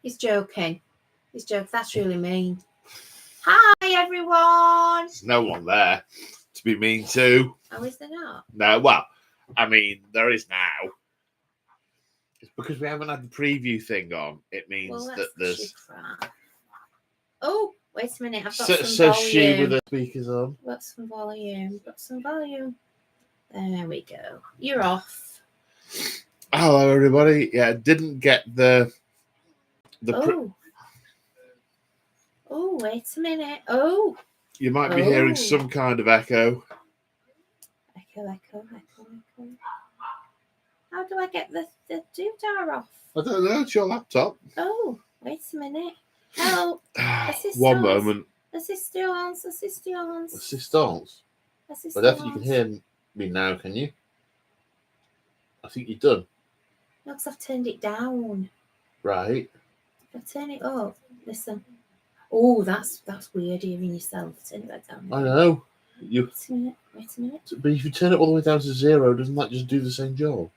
He's joking. He's joking. That's really mean. Hi, everyone. There's no one there to be mean to. Oh, is there not? No, well, I mean, there is now. It's because we haven't had the preview thing on. It means that there's. Oh, wait a minute. I've got some So volume. she with the speakers on. Got some volume. There we go. You're off. Hello, everybody. Yeah, didn't get the. Oh, wait a minute. Oh. You might be hearing some kind of echo. Echo. How do I get the doodah off? I don't know. It's your laptop. Oh, wait a minute. Help. One moment. Assistance. I don't think you can hear me now, can you? I think you're done. No, because I've turned it down. Right. If I turn it up, listen. Oh, that's weird hearing yourself. Turn it back down. I know. Wait a minute. But if you turn it all the way down to 0, doesn't that just do the same job?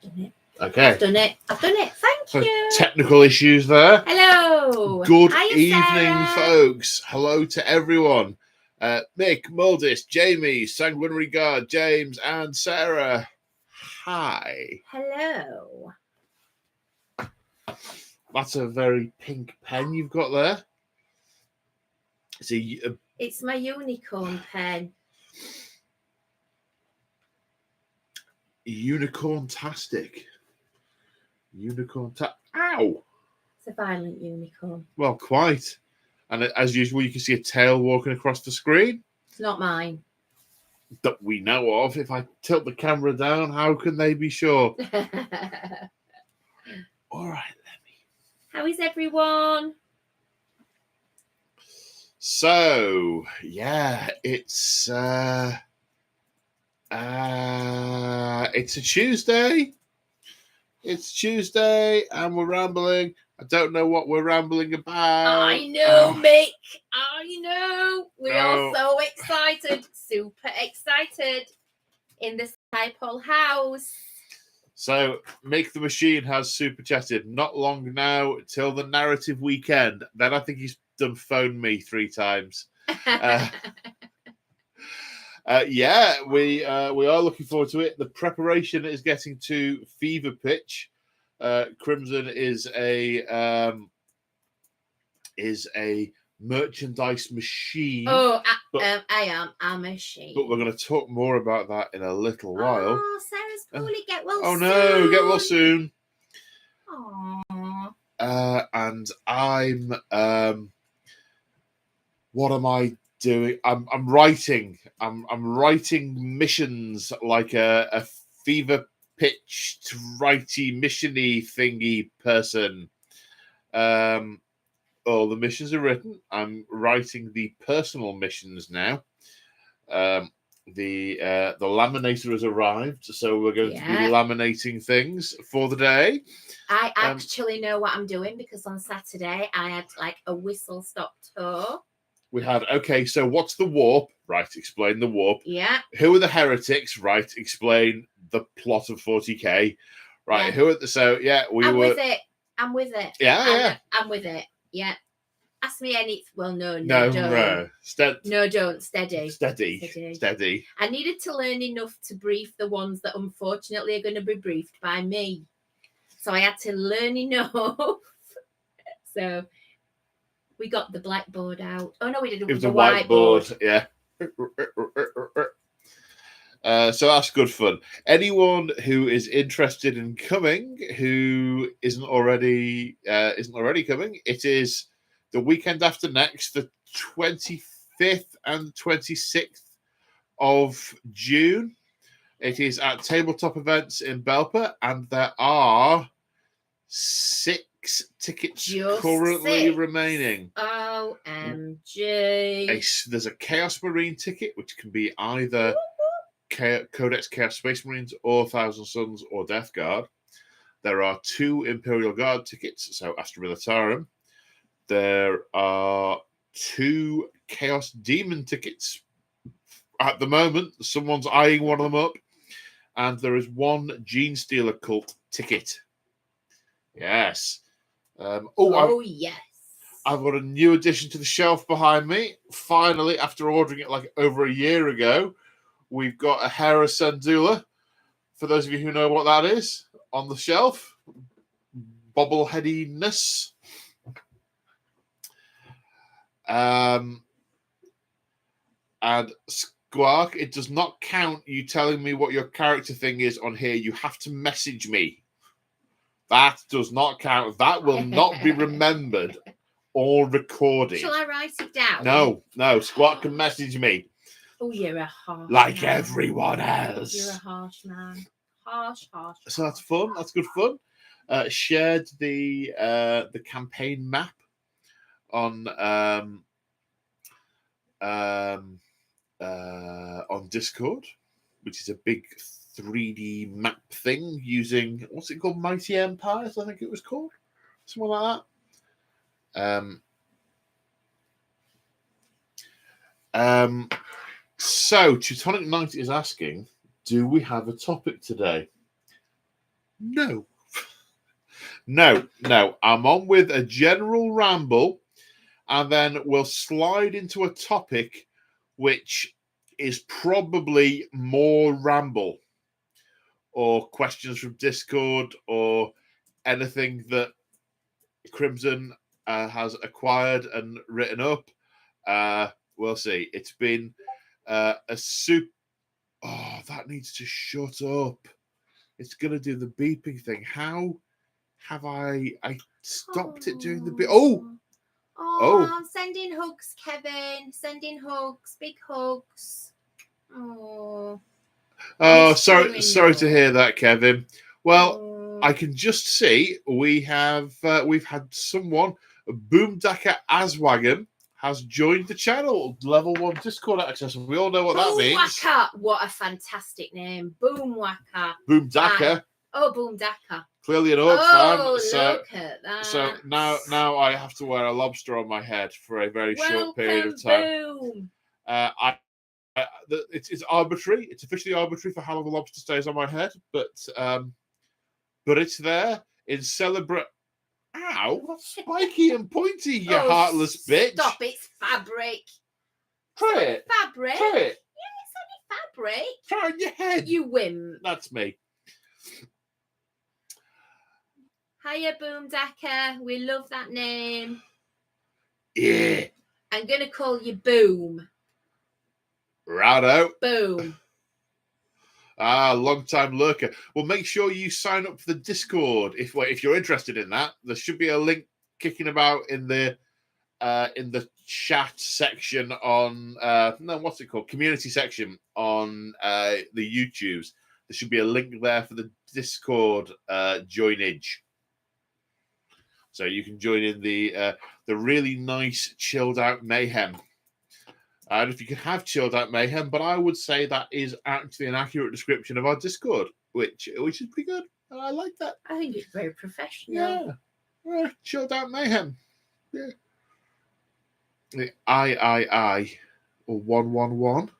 Done it. Okay. I've done it. Thank you. Technical issues there. Hello. Good Hiya, evening, Sarah. folks. Hello to everyone. Mick, Muldis, Jamie, Sanguinary God, James, and Sarah. Hi. Hello. That's a very pink pen you've got there. It's my unicorn pen. Unicorn-tastic. Ow! It's a violent unicorn. Well, quite. And as usual, you can see a tail walking across the screen. It's not mine. That we know of. If I tilt the camera down, how can they be sure? All right, Lemmy. How is everyone? So, yeah, it's a Tuesday. It's Tuesday, and we're rambling. I don't know what we're rambling about. I know, Mick. I know. We are so excited. Super excited. In this HI Paul house. So, Mick the Machine has super chatted. Not long now till the narrative weekend. Then I think he's done phoned me 3 times. Yeah, we are looking forward to it. The preparation is getting to fever pitch. Crimson is a merchandise machine. Oh, I am a machine. But we're going to talk more about that in a little while. Oh, Sarah's poorly. Get well soon. Oh no, get well soon. Aww. And I'm what am I doing? I'm writing. I'm writing missions like a fever pitched righty missiony thingy person. All the missions are written. I'm writing the personal missions now. The laminator has arrived, so we're going to be laminating things for the day. I actually know what I'm doing because on Saturday I had like a whistle stop tour. We had, okay, so what's the warp? Right, explain the warp. Yeah. Who are the heretics? Right, explain the plot of 40k. Right, yeah. Who are the, so, yeah, I'm with it. I'm with it. Yeah. I'm with it. Yeah. Ask me any, well, no, don't. No, don't. Steady. Steady. I needed to learn enough to brief the ones that unfortunately are going to be briefed by me. So I had to learn enough. So we got the blackboard out. Oh, no, we did. It was a whiteboard. Yeah. So that's good fun. Anyone who is interested in coming, who isn't already coming, it is the weekend after next, the 25th and 26th of June. It is at Tabletop Events in Belper, and there are 6 tickets currently remaining. OMG. There's a Chaos Marine ticket, which can be either Codex Chaos Space Marines or Thousand Suns or Death Guard. There are 2 Imperial Guard tickets, so Astra Militarum. There are 2 Chaos Demon tickets at the moment. Someone's eyeing one of them up. And there is 1 Gene Stealer Cult ticket. Yes. Yes. I've got a new addition to the shelf behind me. Finally, after ordering it like over a year ago, we've got a Hera Sandula. For those of you who know what that is, on the shelf. Bobbleheadiness. And Squark, it does not count you telling me what your character thing is on here. You have to message me. That does not count. That will not be remembered or recorded. Shall I write it down? No. Squark can message me. Oh, you're a harsh like man. everyone else. You're a harsh man. Harsh. So that's fun. That's good fun. Shared the campaign map on Discord, which is a big 3D map thing using what's it called? Mighty Empires, I think it was called, something like that. So Teutonic Knight is asking, do we have a topic today? No. I'm on with a general ramble, and then we'll slide into a topic which is probably more ramble or questions from Discord or anything that Crimson has acquired and written up. We'll see. It's been a soup. Oh, that needs to shut up. It's going to do the beeping thing. How have I stopped it doing the beep? Oh, I'm sending hugs, Kevin. Sending hugs, big hugs. Oh, sorry to hear that, Kevin. Well, I can just see we've had someone, Boomdaka Aswagon, has joined the channel. Level 1 Discord access, and we all know what that means. Boomwhacker! What a fantastic name, Boomwhacker. Boomdaka. Boomdaka. Clearly an orc fan. Look at that. So now I have to wear a lobster on my head for a very short period of time. Boom. It's arbitrary. It's officially arbitrary for how long the lobster stays on my head, but it's there in celebrate. Ow, that's spiky and pointy, you heartless bitch. Stop, it's fabric. Try it. Fabric? Try it. Yeah, it's only fabric. Try it on your head. You wimp. That's me. Hiya, Boomdaka. We love that name. Yeah. I'm going to call you Boom. Righto. Boom. Long time lurker. Well, make sure you sign up for the Discord if you're interested in that. There should be a link kicking about in the chat section on what's it called? Community section on the YouTubes. There should be a link there for the Discord joinage, so you can join in the really nice chilled out mayhem. I don't know if you can have chilled out mayhem, but I would say that is actually an accurate description of our Discord, which is pretty good. I like that. I think it's very professional. Yeah. Chilled out mayhem. Yeah. I, or 111.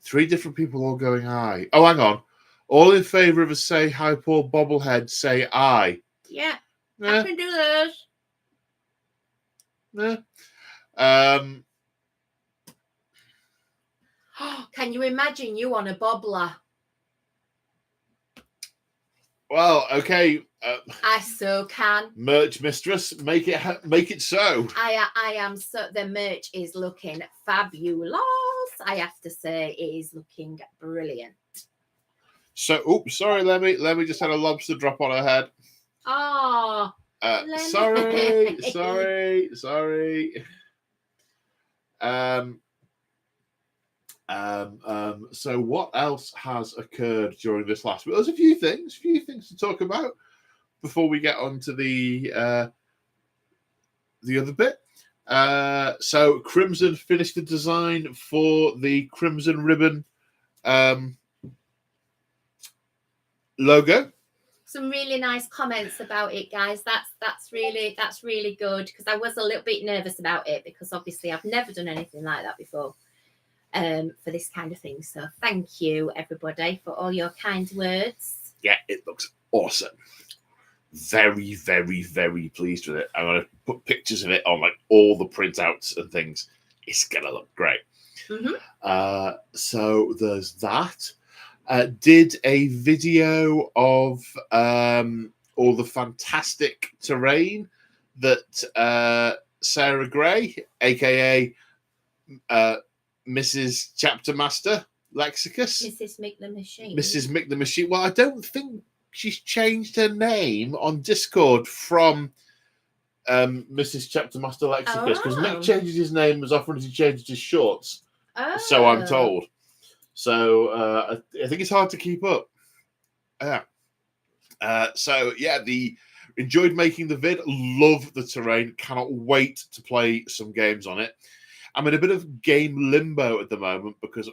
3 different people all going aye. Oh, hang on. All in favour of a say hi Paul bobblehead, say aye. Yeah. I can do those. Yeah. Can you imagine you on a bobbler? Well, okay. I so can. Merch mistress, make it so. I am so. The merch is looking fabulous. I have to say, it is looking brilliant. So, oops, sorry, Lemmy. Lemmy just had a lobster drop on her head. Oh. Sorry. So what else has occurred during this last week? There's a few things to talk about before we get on to the other bit. So Crimson finished the design for the Crimson Ribbon logo. Some really nice comments about it, guys. That's really good, because I was a little bit nervous about it, because obviously I've never done anything like that before. For this kind of thing. So thank you, everybody, for all your kind words. Yeah, it looks awesome. very, very, very pleased with it. I'm going to put pictures of it on like all the printouts and things. It's going to look great. So there's that. Did a video of all the fantastic terrain that Sarah Gray, aka Mrs. Chapter Master Lexicus, Mrs. Mick the Machine. Mrs. Mick the Machine. Well, I don't think she's changed her name on Discord from Mrs. Chapter Master Lexicus, because Mick changes his name as often as he changes his shorts. So I'm told. So I think it's hard to keep up. So yeah, enjoyed making the vid. Love the terrain. Cannot wait to play some games on it. I'm in a bit of game limbo at the moment because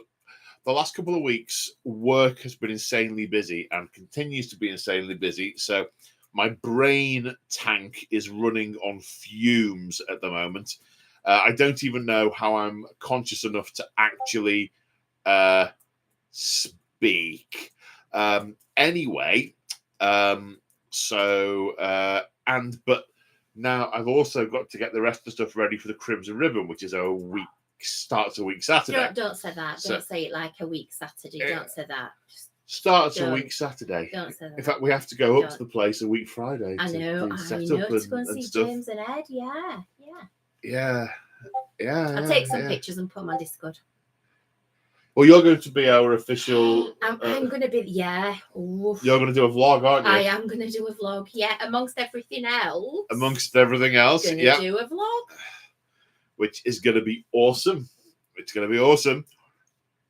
the last couple of weeks work has been insanely busy and continues to be insanely busy. So my brain tank is running on fumes at the moment. I don't even know how I'm conscious enough to actually speak. Anyway, but now I've also got to get the rest of the stuff ready for the Crimson Ribbon, which is starts a week Saturday. Don't say that. Don't say it like a week Saturday. Don't say that. Starts a week Saturday. Don't say that. In fact, we have to go up to the place a week Friday. I know. To go and see stuff. James and Ed. Yeah. I'll take some pictures and put them on Discord. Well, you're going to be our official. I'm going to be. Oof. You're going to do a vlog, aren't you? I am going to do a vlog. Yeah, amongst everything else. Going to do a vlog, which is going to be awesome. It's going to be awesome.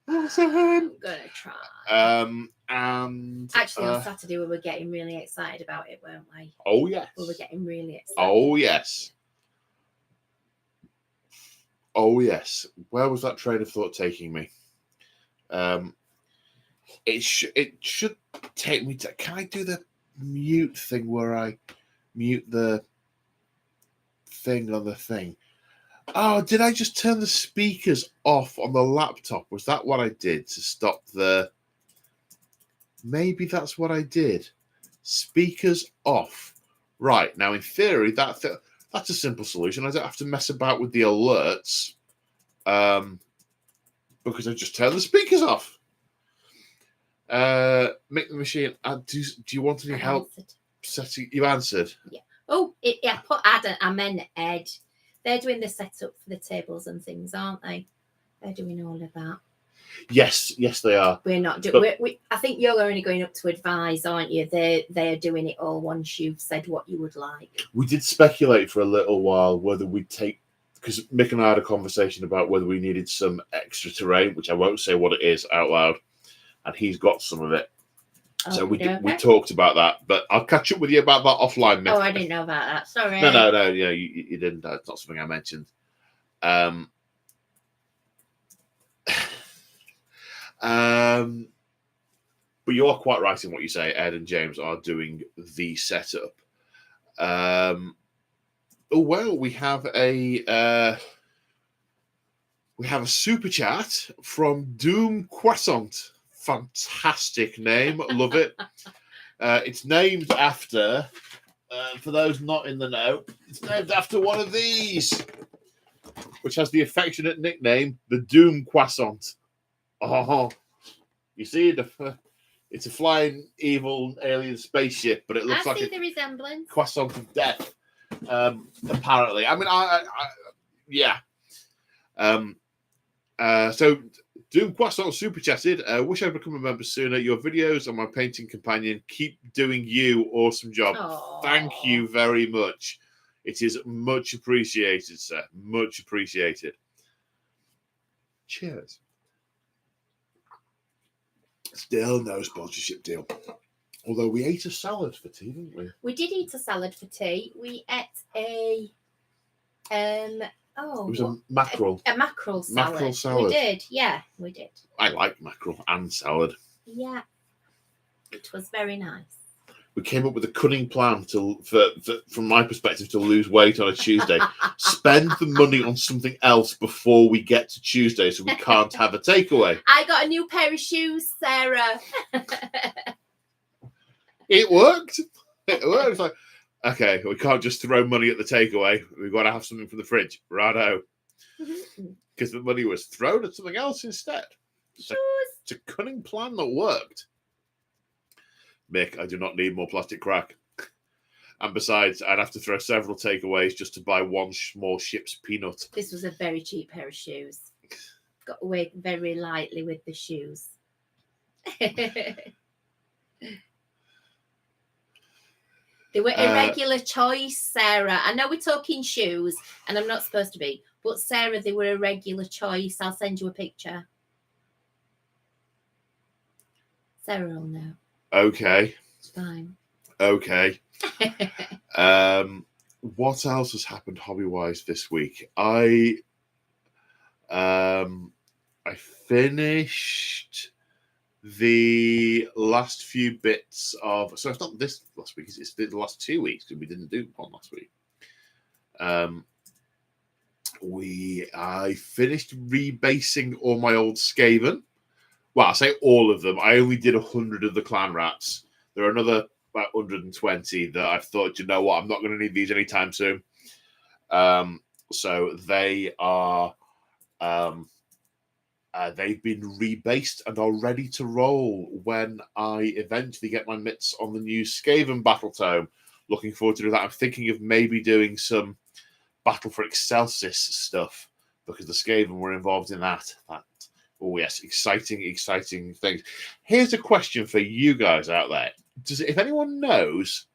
I'm going to try. And actually, on Saturday we were getting really excited about it, weren't we? Oh yes. We were getting really excited. Oh yes. Oh yes. Where was that train of thought taking me? It should take me to. Can I do the mute thing where I mute the thing on the thing? Oh, did I just turn the speakers off on the laptop? Was that what I did to stop the? Maybe that's what I did. Speakers off. Right, now in theory that's a simple solution. I don't have to mess about with the alerts. Because I just turned the speakers off. Make the machine. Do you want any help setting? You answered. Yeah. Oh, put Adam. I meant Ed. They're doing the setup for the tables and things, aren't they? They're doing all of that. Yes, they are. We're not doing. I think you're only going up to advise, aren't you? They're doing it all once you've said what you would like. We did speculate for a little while whether we'd take, because Mick and I had a conversation about whether we needed some extra terrain, which I won't say what it is out loud, and he's got some of it. So we talked about that, but I'll catch up with you about that offline, Mick. Oh, I didn't know about that. Sorry. No. Yeah, you didn't. That's not something I mentioned. But you are quite right in what you say. Ed and James are doing the setup. We have a super chat from Doom Croissant. Fantastic name, love it. It's named after, for those not in the know, it's named after one of these, which has the affectionate nickname, the Doom Croissant. Oh, you see, it's a flying evil alien spaceship, but it looks like the resemblance. Croissant of death. Apparently, I mean, yeah. So Doom Croissant super chatted. Wish I'd become a member sooner. Your videos are my painting companion. Keep doing you. Awesome job. Aww. Thank you very much. It is much appreciated, sir. Much appreciated. Cheers. Still no sponsorship deal. Although we ate a salad for tea, didn't we? We did eat a salad for tea. We ate it was a mackerel. A mackerel salad. Mackerel salad. We did, yeah, we did. I like mackerel and salad. Yeah, it was very nice. We came up with a cunning plan from my perspective, to lose weight on a Tuesday. Spend the money on something else before we get to Tuesday, so we can't have a takeaway. I got a new pair of shoes, Sarah. It worked. It's like, okay, we can't just throw money at the takeaway. We've got to have something from the fridge. Righto. Because the money was thrown at something else instead. It's a cunning plan that worked. Mick, I do not need more plastic crack. And besides, I'd have to throw several takeaways just to buy one small ship's peanut. This was a very cheap pair of shoes. Got away very lightly with the shoes. They were irregular choice, Sarah. I know we're talking shoes, and I'm not supposed to be, but Sarah, they were a regular choice. I'll send you a picture. Sarah will know. Okay. It's fine. Okay. What else has happened hobby-wise this week? I finished the last few bits of. So it's not this last week; it's the last 2 weeks because we didn't do one last week. I finished rebasing all my old Skaven. Well, I say all of them. I only did 100 of the clan rats. There are another about 120 that I've thought, you know what, I'm not going to need these anytime soon. So they are, they've been rebased and are ready to roll when I eventually get my mitts on the new Skaven Battle Tome. Looking forward to do that. I'm thinking of maybe doing some Battle for Excelsis stuff because the Skaven were involved in that. Oh yes, exciting things. Here's a question for you guys out there. If anyone knows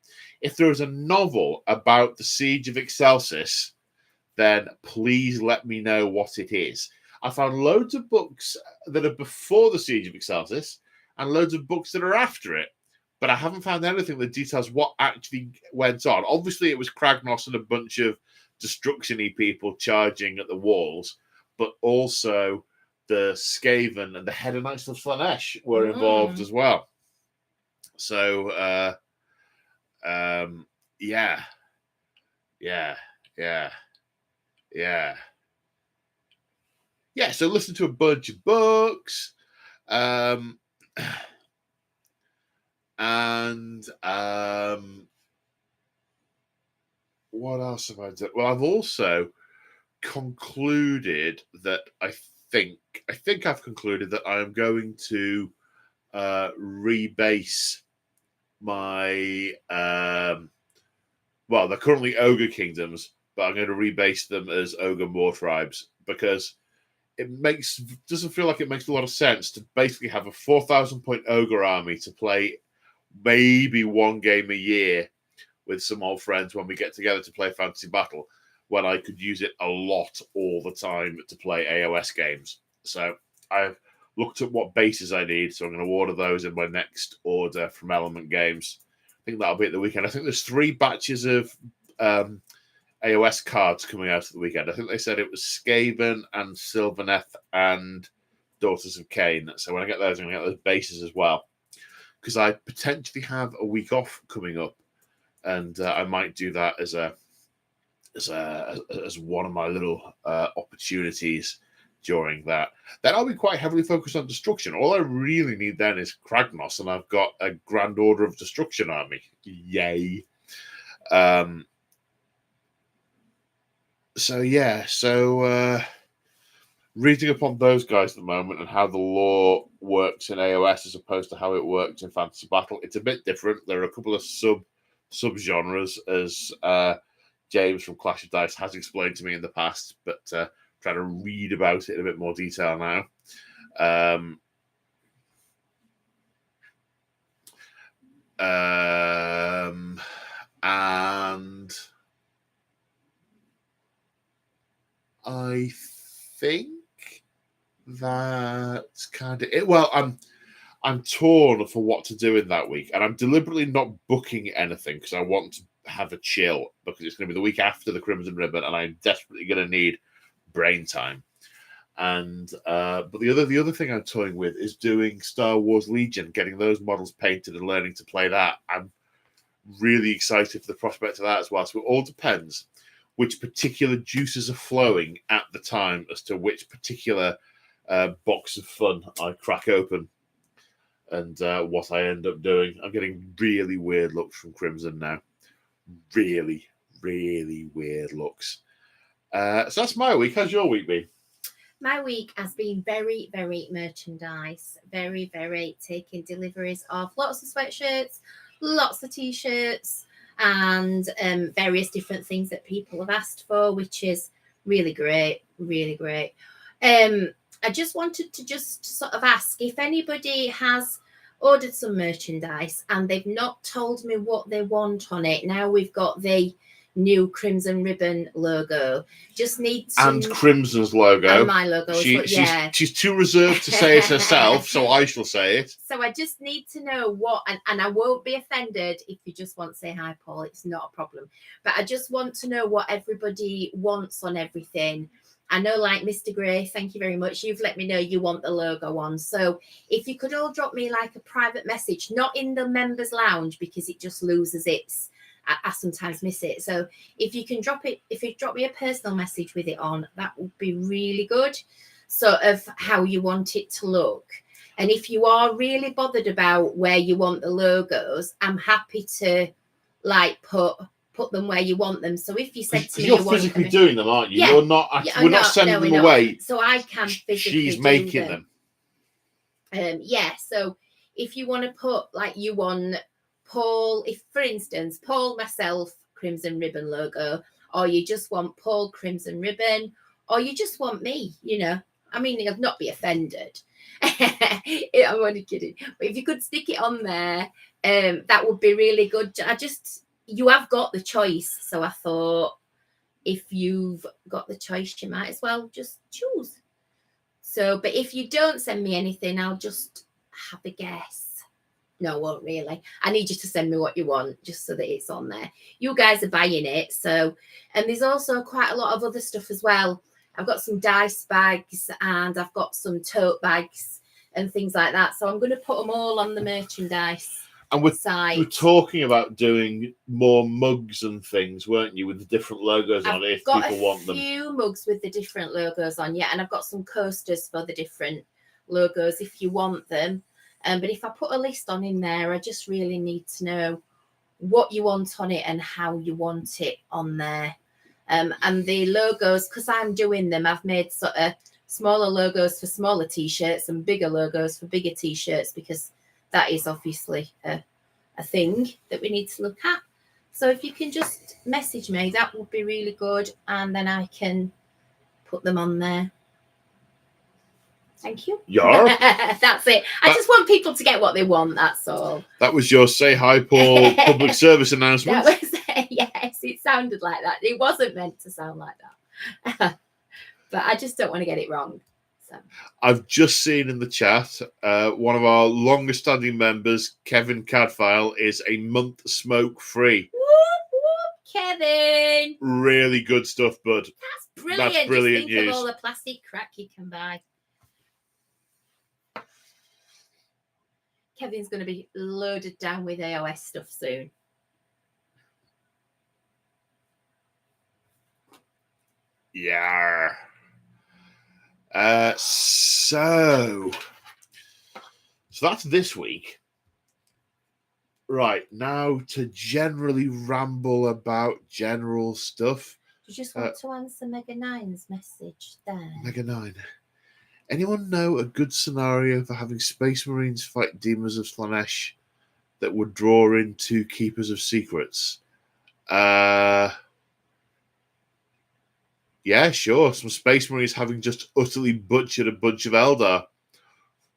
if there is a novel about the Siege of Excelsis, then please let me know what it is. I found loads of books that are before the Siege of Excelsis and loads of books that are after it, but I haven't found anything that details what actually went on. Obviously, it was Kragnos and a bunch of destruction-y people charging at the walls, but also the Skaven and the head of Knights of Slanesh were involved as well. So, yeah. So listen to a bunch of books. And what else have I done? Well, I've also concluded that I think I've concluded that I am going to rebase my well, they're currently ogre kingdoms, but I'm going to rebase them as ogre war tribes because it doesn't feel like it makes a lot of sense to basically have a 4,000 point ogre army to play maybe one game a year with some old friends when we get together to play Fantasy Battle, when I could use it a lot all the time to play AOS games. So I've looked at what bases I need, so I'm going to order those in my next order from Element Games. I think that'll be at the weekend. I think there's 3 batches of AOS cards coming out at the weekend. I think they said it was Skaven and Sylvaneth and Daughters of Cain. So when I get those, I'm going to get those bases as well. Because I potentially have a week off coming up, and I might do that as one of my little opportunities during that. Then I'll be quite heavily focused on destruction. All I really need then is Kragnos, and I've got a Grand Order of Destruction army. Yay. Reading upon those guys at the moment and how the lore works in AOS as opposed to how it works in Fantasy Battle. It's a bit different. There are a couple of sub-genres, as James from Clash of Dice has explained to me in the past, but trying to read about it in a bit more detail now. And I think that's kind of it. Well, I'm torn for what to do in that week, and I'm deliberately not booking anything because I want to have a chill because it's going to be the week after the Crimson Ribbon, and I'm desperately going to need brain time. And but the other thing I'm toying with is doing Star Wars Legion, getting those models painted and learning to play that. I'm really excited for the prospect of that as well. So it all depends which particular juices are flowing at the time as to which particular box of fun I crack open. and what I end up doing. I'm getting really weird looks from Crimson now. Really, really weird looks. So that's my week. How's your week been? My week has been very, very merchandise. Very, very taking deliveries of lots of sweatshirts, lots of t-shirts, and various different things that people have asked for, which is really great, really great. I just wanted to just sort of ask if anybody has ordered some merchandise and they've not told me what they want on it. Now we've got the new Crimson Ribbon logo. Just need to, and Crimson's logo. And my logo. She's too reserved to say it herself, so I shall say it. So I just need to know what, and I won't be offended if you just want to say hi, Paul. It's not a problem. But I just want to know what everybody wants on everything. I know, like Mr. Gray, thank you very much. You've let me know you want the logo on. So if you could all drop me like a private message, not in the members lounge because it just loses its. I sometimes miss it. So if you can drop me a personal message with it on, that would be really good. Sort of how you want it to look. And if you are really bothered about where you want the logos, I'm happy to like put them where you want them. So if you said to me, you're physically doing them, aren't you? Yeah. You're not. We're not sending them away. So I can physically. She's making them. Yeah. So if you want to put like you want Paul, if for instance Paul, myself, Crimson Ribbon logo, or you just want Paul Crimson Ribbon, or you just want me, I mean, I'll not be offended. I'm only kidding. But if you could stick it on there, that would be really good. You have got the choice. So I thought if you've got the choice, you might as well just choose. So, but if you don't send me anything, I'll just have a guess. No, I won't really. I need you to send me what you want just so that it's on there. You guys are buying it. So, and there's also quite a lot of other stuff as well. I've got some dice bags and I've got some tote bags and things like that. So I'm going to put them all on the merchandise. And we're talking about doing more mugs and things, weren't you, with the different logos on it if people want them. I've got a few mugs with the different logos on, yeah. And I've got some coasters for the different logos if you want them. But if I put a list on in there, I just really need to know what you want on it and how you want it on there. And the logos, because I'm doing them, I've made sort of smaller logos for smaller T-shirts and bigger logos for bigger T-shirts because that is obviously a thing that we need to look at. So if you can just message me, that would be really good. And then I can put them on there. Thank you. Yeah. That's it. I just want people to get what they want. That's all. That was your Say Hi Paul public service announcement. That was, yes, it sounded like that. It wasn't meant to sound like that. But I just don't want to get it wrong. So. I've just seen in the chat, one of our longest standing members, Kevin Cadfile, is a month smoke free. Whoop, whoop, Kevin. Really good stuff, bud. That's brilliant. Just think news. Of all the plastic crap you can buy. Kevin's going to be loaded down with AOS stuff soon. Yeah. So that's this week. Right, now to generally ramble about general stuff. You just want to answer Mega 9's message there. Mega 9. Anyone know a good scenario for having Space Marines fight Demons of Slaanesh that would draw in 2 Keepers of Secrets? Yeah, sure. Some Space Marines having just utterly butchered a bunch of Eldar.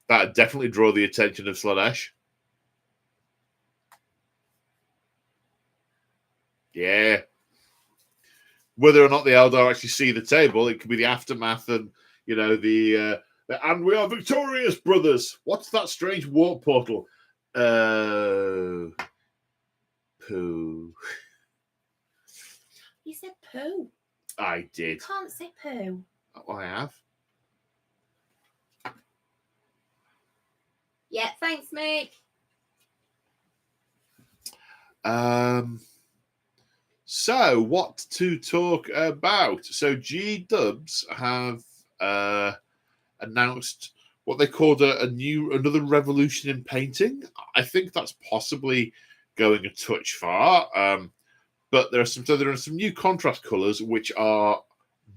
That'd definitely draw the attention of Slaanesh. Yeah. Whether or not the Eldar actually see the table, it could be the aftermath and, and we are victorious, brothers. What's that strange warp portal? Poo. You said poo. I did. You can't say poo. Oh, I have. Yeah, thanks, mate. So what to talk about? So G-Dubs have announced what they called another revolution in painting. I think that's possibly going a touch far. But there are some new contrast colors which are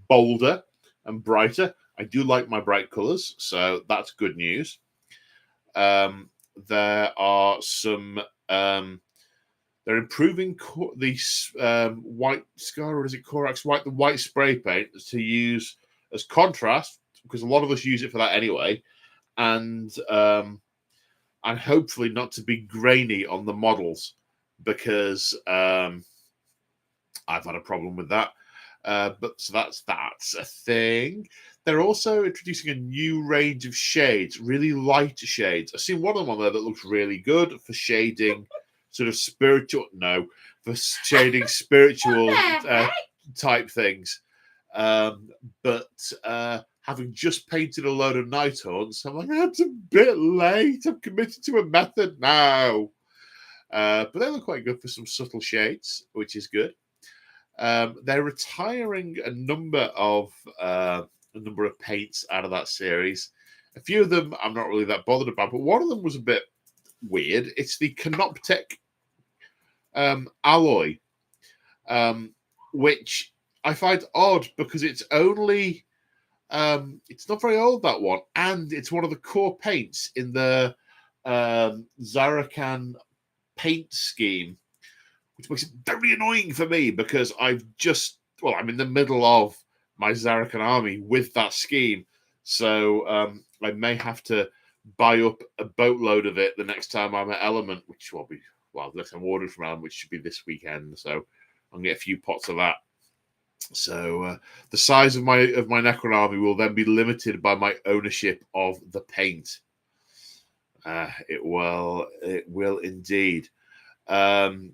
bolder and brighter. I do like my bright colors, so that's good news. There are some. They're improving the white scar, or is it Corax white? The white spray paint to use as contrast, because a lot of us use it for that anyway, and hopefully not to be grainy on the models, because I've had a problem with that. But so that's a thing. They're also introducing a new range of shades, really light shades. I've seen one of them on there that looks really good for shading sort of for shading spiritual type things. But having just painted a load of night haunts, I'm like, that's a bit late. I'm committed to a method now. But they look quite good for some subtle shades, which is good. They're retiring a number of paints out of that series. A few of them I'm not really that bothered about, but one of them was a bit weird. It's the Canoptek alloy, which I find odd because it's only it's not very old, that one, and it's one of the core paints in the Zarakan paint scheme, which makes it very annoying for me because I'm in the middle of my Zarakan army with that scheme, so I may have to buy up a boatload of it the next time I'm at Element, which will be, the next time I'm ordered from Element, which should be this weekend, so I'll get a few pots of that. So the size of my Necron army will then be limited by my ownership of the paint. It will indeed. What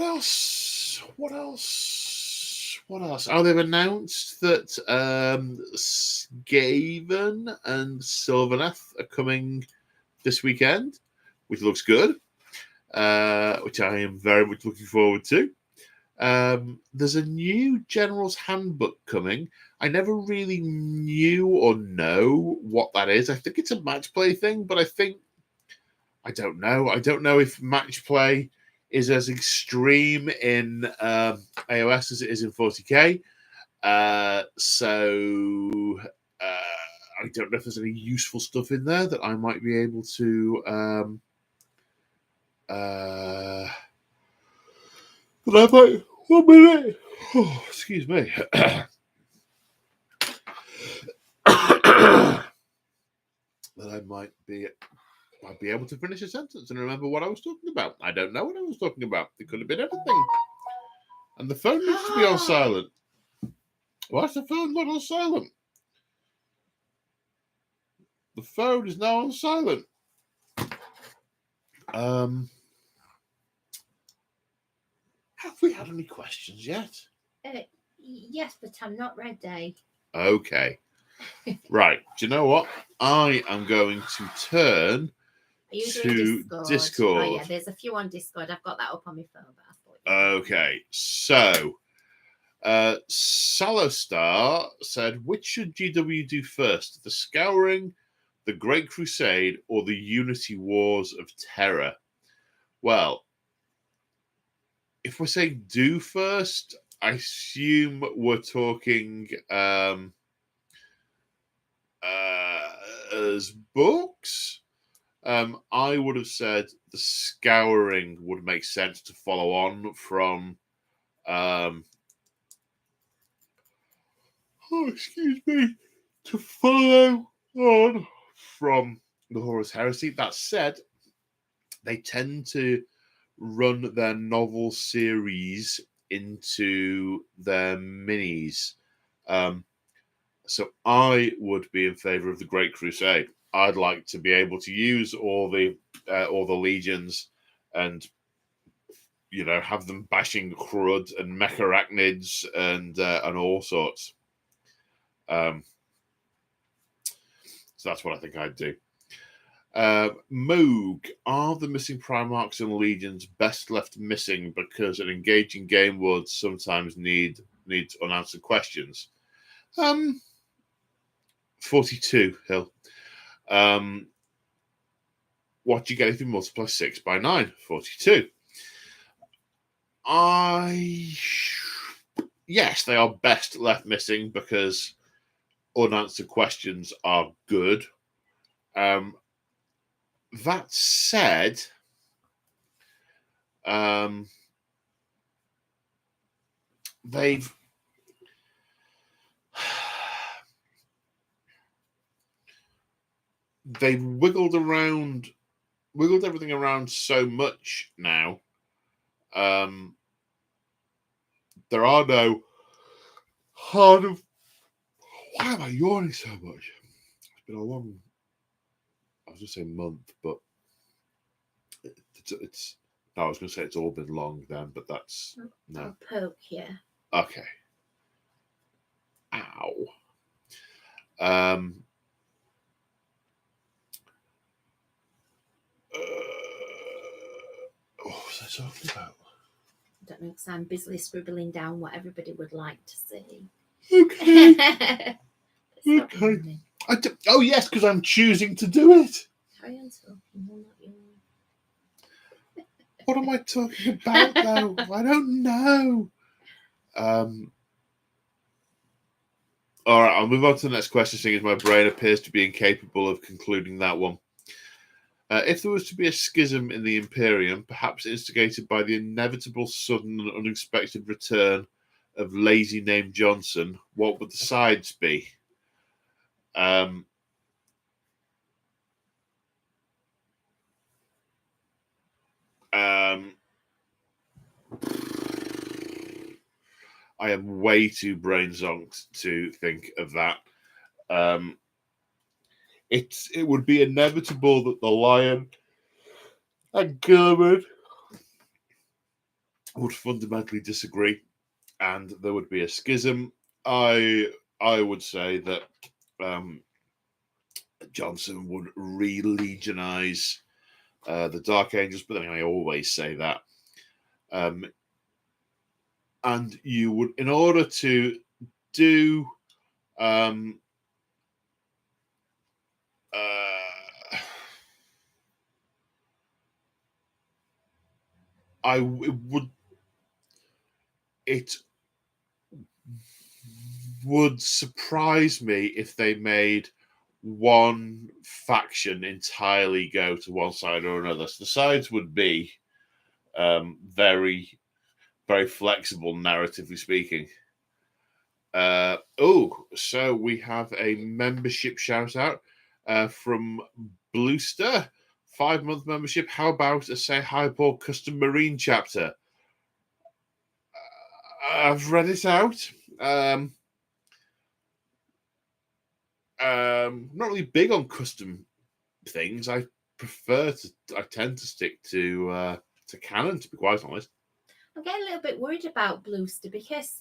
else? Oh, they've announced that Skaven and Sylvaneth are coming this weekend, which looks good, which I am very much looking forward to. There's a new General's Handbook coming. I never really knew or know what that is. I think it's a match play thing, but I don't know. I don't know if match play is as extreme in AOS as it is in 40k. So I don't know if there's any useful stuff in there that I might be able to. But I might. 1 minute. Oh, excuse me. That I might be able to finish a sentence and remember what I was talking about. I don't know what I was talking about. It could have been anything. And the phone needs to be on silent. Why is the phone not on silent? The phone is now on silent. Have we had any questions yet? Yes, but I'm not ready. Okay. Right. Do you know what? I am going to turn to Discord. Oh, yeah, there's a few on Discord. I've got that up on my phone. But okay. So, Salostar said, which should GW do first? The Scouring, the Great Crusade, or the Unity Wars of Terror? Well, if we're saying do first, I assume we're talking as books. I would have said the Scouring would make sense to follow on from. To follow on from the Horus Heresy. That said, they tend to run their novel series into their minis. So I would be in favor of the Great Crusade. I'd like to be able to use all the legions and have them bashing crud and mecharachnids and all sorts. So that's what I think I'd do. Moog, are the missing Primarchs and Legions best left missing because an engaging game would sometimes need unanswered questions? 42, Hill. What do you get if you multiply 6 by 9? 42. Yes, they are best left missing because unanswered questions are good. That said, they've wiggled everything around so much now. There are no hard of. Why am I yawning so much? It's been a long. I was going to say month, but it's. No, I was going to say it's all been long then, but that's no. I'll poke you. Okay. Ow. What was I talking about? I don't know, because I'm busily scribbling down what everybody would like to see. Okay. Okay. Oh, yes, because I'm choosing to do it. Carry on talking. Well, not you. What am I talking about, though? I don't know. All right, I'll move on to the next question, seeing as my brain appears to be incapable of concluding that one. If there was to be a schism in the Imperium, perhaps instigated by the inevitable sudden and unexpected return of lazy named Johnson, what would the sides be? I am way too brain zonked to think of that. It would be inevitable that the Lion and Gurman would fundamentally disagree, and there would be a schism. I would say that Johnson would re-legionize the Dark Angels, but then I always say that. And you would, in order to do it would surprise me if they made one faction entirely go to one side or another. So the sides would be very, very flexible, narratively speaking. So we have a membership shout out from Bluester. 5-month membership. How about a Say Hi Paul Custom Marine chapter? I've read it out. Not really big on custom things. I tend to stick to canon, to be quite honest. I'm getting a little bit worried about Bluester because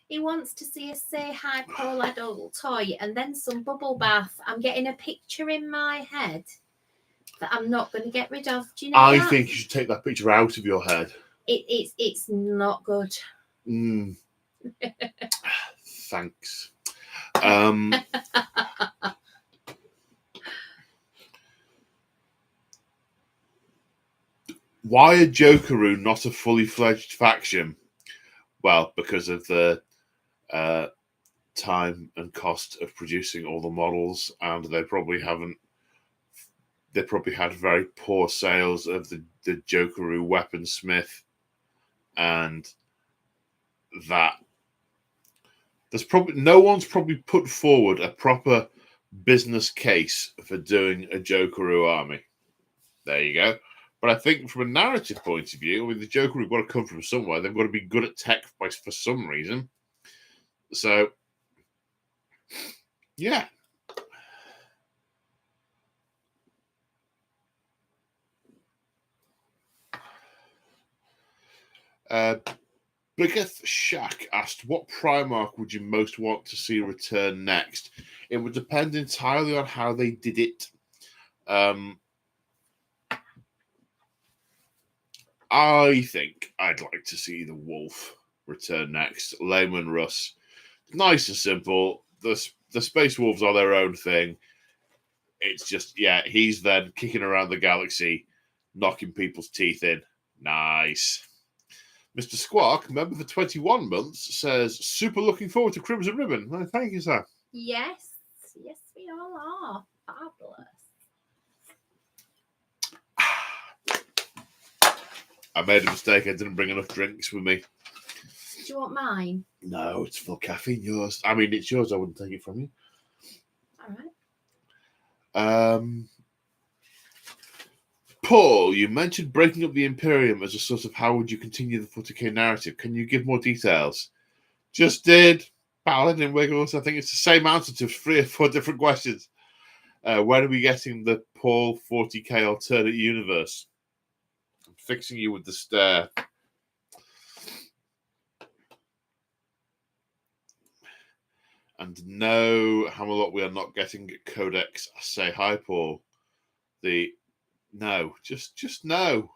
he wants to see a Say Hi Paul adult toy and then some bubble bath. I'm getting a picture in my head that I'm not going to get rid of. Do you know I that? think you should take that picture out of your head. It's not good. Thanks. Why a Jokeroo not a fully fledged faction? Well, because of the time and cost of producing all the models, and they probably had very poor sales of the Jokeroo weaponsmith, and that there's probably no one's probably put forward a proper business case for doing a Jokeroo army. There you go. But I think from a narrative point of view, I mean, the Joker have got to come from somewhere. They've got to be good at tech for some reason. So, yeah. Biggeth Shack asked, what Primarch would you most want to see return next? It would depend entirely on how they did it. I think I'd like to see the Wolf return next. Layman Russ. Nice and simple. There's the Space Wolves are their own thing. It's just, yeah, he's then kicking around the galaxy, knocking people's teeth in. Nice. Mr. Squawk, member for 21 months, says, super looking forward to Crimson Ribbon. Oh, thank you, sir. Yes. Yes, we all are. Fabulous. I made a mistake. I didn't bring enough drinks with me. Do you want mine? No, it's full caffeine. Yours. I mean, it's yours. I wouldn't take it from you. All right. Paul, you mentioned breaking up the Imperium as a sort of how would you continue the 40k narrative. Can you give more details? Just did. Paladin Wiggles. I think it's the same answer to 3 or 4 different questions. When are we getting the Paul 40k alternate universe? I'm fixing you with the stare. And no, Hammerlock, we are not getting Codex. Say hi, Paul. No, just no.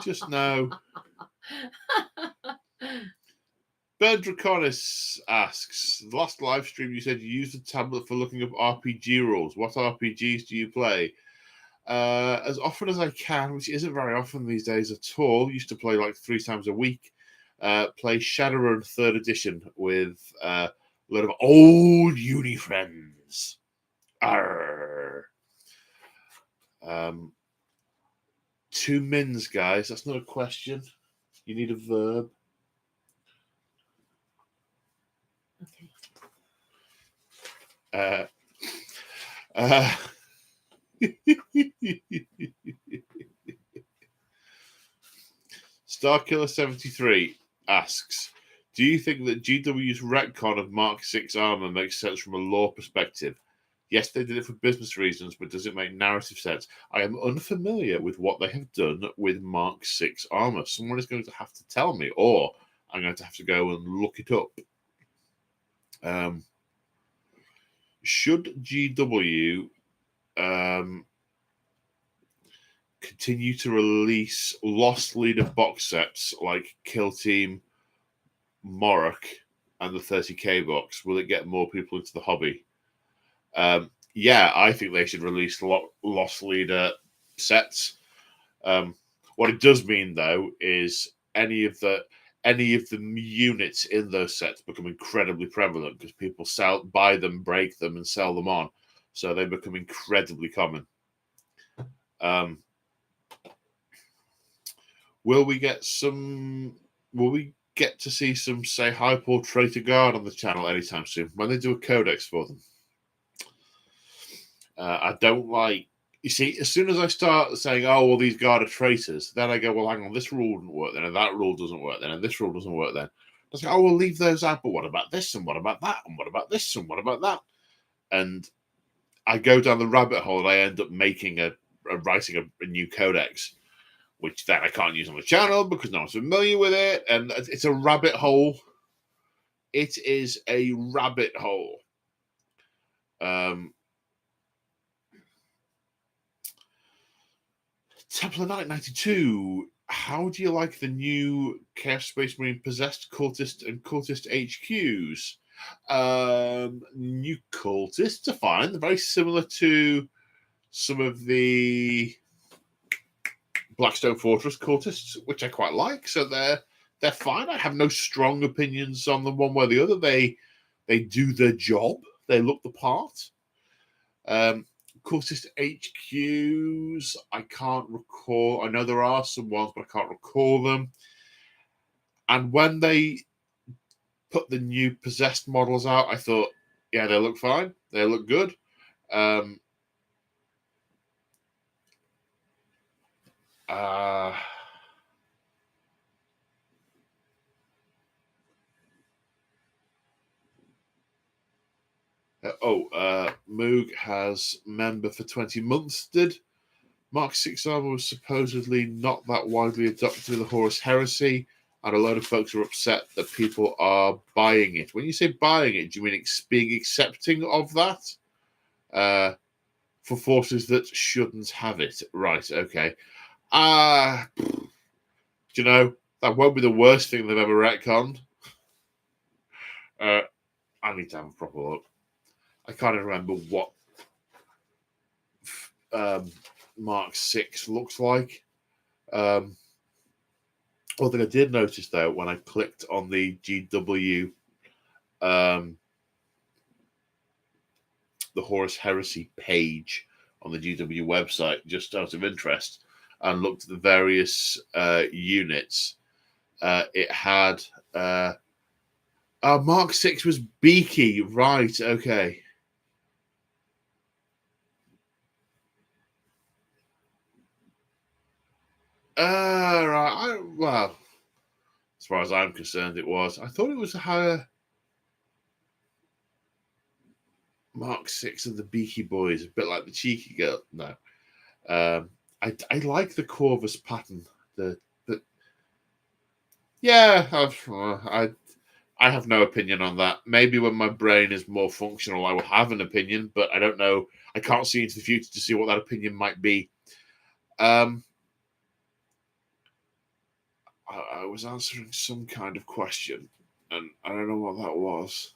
Just no. Bernd Draconis asks, the last live stream you said you used the tablet for looking up RPG rules. What RPGs do you play? As often as I can, which isn't very often these days at all. Used to play like 3 times a week. Play Shadowrun 3rd edition with a lot of old uni friends. Arr. 2 mins, guys. That's not a question. You need a verb. Okay. Starkiller73 asks, do you think that GW's retcon of Mark 6 armor makes sense from a lore perspective? Yes, they did it for business reasons, but does it make narrative sense? I am unfamiliar with what they have done with Mark 6 armor. Someone is going to have to tell me, or I'm going to have to go and look it up. Should GW continue to release Lost Leader box sets like Kill Team, Morok, and the 30k box? Will it get more people into the hobby? Yeah, I think they should release Lost Leader sets. What it does mean, though, is any of the units in those sets become incredibly prevalent because people buy them, break them, and sell them on, so they become incredibly common. Will we get to see some Say Hi Paul Traitor Guard on the channel anytime soon when they do a codex for them? I don't like. You see, as soon as I start saying, "Oh, well, these guard are traitors," then I go, "Well, hang on, this rule doesn't work then, and that rule doesn't work then, and this rule doesn't work then." I say, "Oh, we'll leave those out, but what about this, and what about that, and what about this, and what about that?" And I go down the rabbit hole, and I end up writing a new codex, which then I can't use on the channel because no one's familiar with it, and it's a rabbit hole. It is a rabbit hole. Templar Knight 92. How do you like the new Chaos Space Marine Possessed Cultist and Cultist HQs? New Cultists are fine. They're very similar to some of the Blackstone Fortress Cultists, which I quite like. So they're fine. I have no strong opinions on them one way or the other. They do their job. They look the part. Cultist HQs, I can't recall. I know there are some ones, but I can't recall them. And when they put the new possessed models out, I thought, yeah, they look fine. They look good. Moog has member for 20 months. Did Mark 6 armor was supposedly not that widely adopted in the Horus Heresy, and a lot of folks are upset that people are buying it. When you say buying it, do you mean being accepting of that? For forces that shouldn't have it. Right, okay. Do you know, that won't be the worst thing they've ever retconned. I I need to have a proper look. I can't even remember what Mark 6 looks like. One thing I did notice, though, when I clicked on the GW, the Horus Heresy page on the GW website, just out of interest, and looked at the various units, it had Mark 6 was beaky, right? Okay. Right. Well, as far as I'm concerned, it was. I thought it was a higher Mark 6 of the beaky boys, a bit like the cheeky girl. No. I like the Corvus pattern. I have no opinion on that. Maybe when my brain is more functional, I will have an opinion, but I don't know. I can't see into the future to see what that opinion might be. I was answering some kind of question, and I don't know what that was.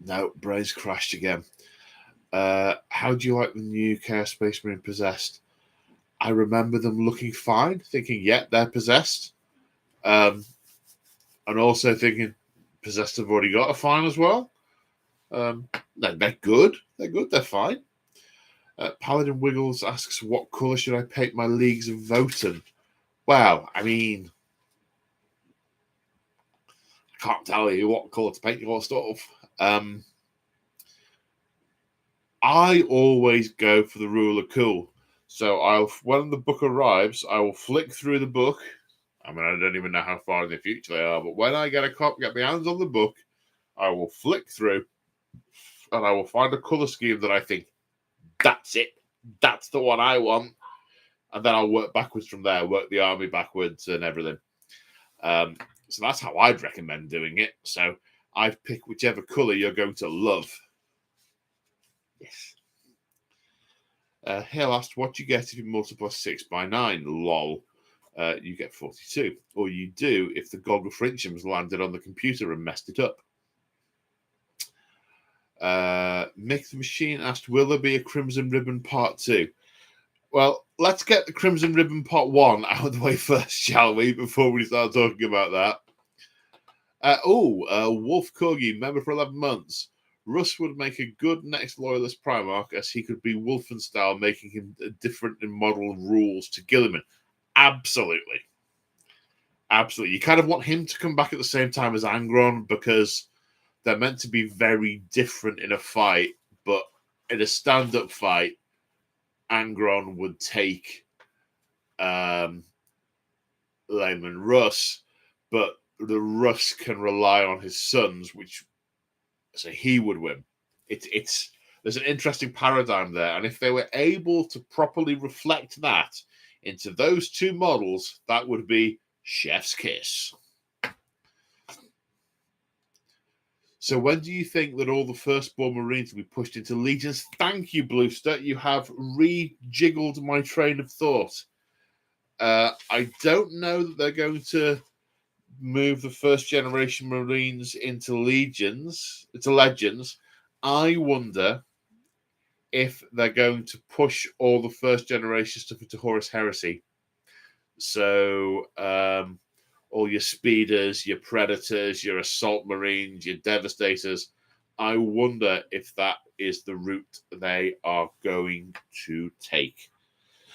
No, brain's crashed again. How do you like the new Chaos Space Marine Possessed? I remember them looking fine, thinking, yeah, they're possessed. And also thinking, Possessed have already got a fine as well. They're good. They're good. They're fine. Paladin Wiggles asks, what colour should I paint my Leagues of Votan? Well, I mean, I can't tell you what colour to paint your stuff. I always go for the rule of cool. So when the book arrives, I will flick through the book. I mean, I don't even know how far in the future they are, but when I get my hands on the book, I will flick through and I will find a colour scheme that I think, that's it. That's the one I want. And then I'll work backwards from there, work the army backwards and everything. So that's how I'd recommend doing it. So I'd pick whichever colour you're going to love. Yes. Hale asked, what do you get if you multiply 6 by 9? Lol. You get 42. Or you do if the Gog of Frinchams landed on the computer and messed it up. Mick the Machine asked, will there be a Crimson Ribbon Part 2? Well, let's get the Crimson Ribbon Part 1 out of the way first, shall we, before we start talking about that. Wolf Corgi, member for 11 months. Russ would make a good next Loyalist Primarch, as he could be Wolfenstyle, making him different in model rules to Gilliman. Absolutely. Absolutely. You kind of want him to come back at the same time as Angron, because they're meant to be very different in a fight, but in a stand-up fight, Angron would take Layman Russ, but the Russ can rely on his sons, so he would win. There's an interesting paradigm there, and if they were able to properly reflect that into those two models, that would be chef's kiss. So when do you think that all the firstborn Marines will be pushed into Legions? Thank you, Bluester. You have rejiggled my train of thought. I don't know that they're going to move the first generation Marines into Legends. I wonder if they're going to push all the first generation stuff into Horus Heresy. So all your speeders, your predators, your assault marines, your devastators. I wonder if that is the route they are going to take.